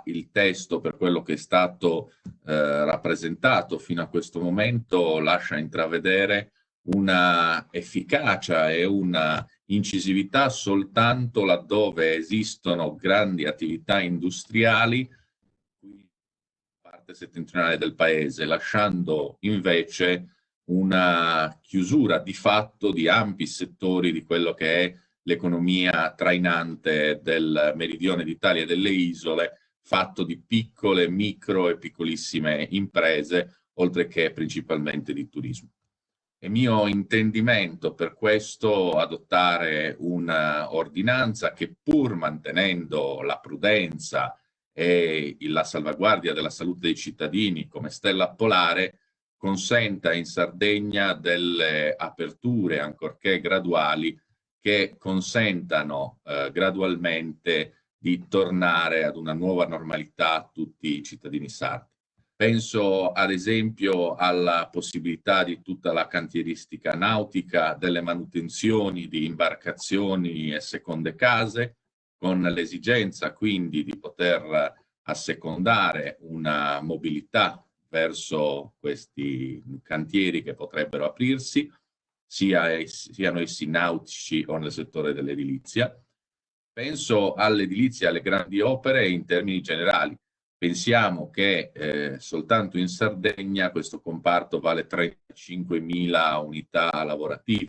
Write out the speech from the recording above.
il testo, per quello che è stato rappresentato fino a questo momento, lascia intravedere una efficacia e una incisività soltanto laddove esistono grandi attività industriali in parte settentrionale del paese, lasciando invece una chiusura di fatto di ampi settori di quello che è l'economia trainante del meridione d'Italia e delle isole, fatto di piccole, micro e piccolissime imprese, oltre che principalmente di turismo. È mio intendimento per questo adottare un'ordinanza che, pur mantenendo la prudenza e la salvaguardia della salute dei cittadini come stella polare, consenta in Sardegna delle aperture, ancorché graduali, che consentano gradualmente di tornare ad una nuova normalità a tutti i cittadini sardi. Penso ad esempio alla possibilità di tutta la cantieristica nautica, delle manutenzioni di imbarcazioni e seconde case, con l'esigenza quindi di poter assecondare una mobilità verso questi cantieri che potrebbero aprirsi, siano essi nautici o nel settore dell'edilizia. Penso all'edilizia, alle grandi opere in termini generali. Pensiamo che soltanto in Sardegna questo comparto vale 35.000 unità lavorative.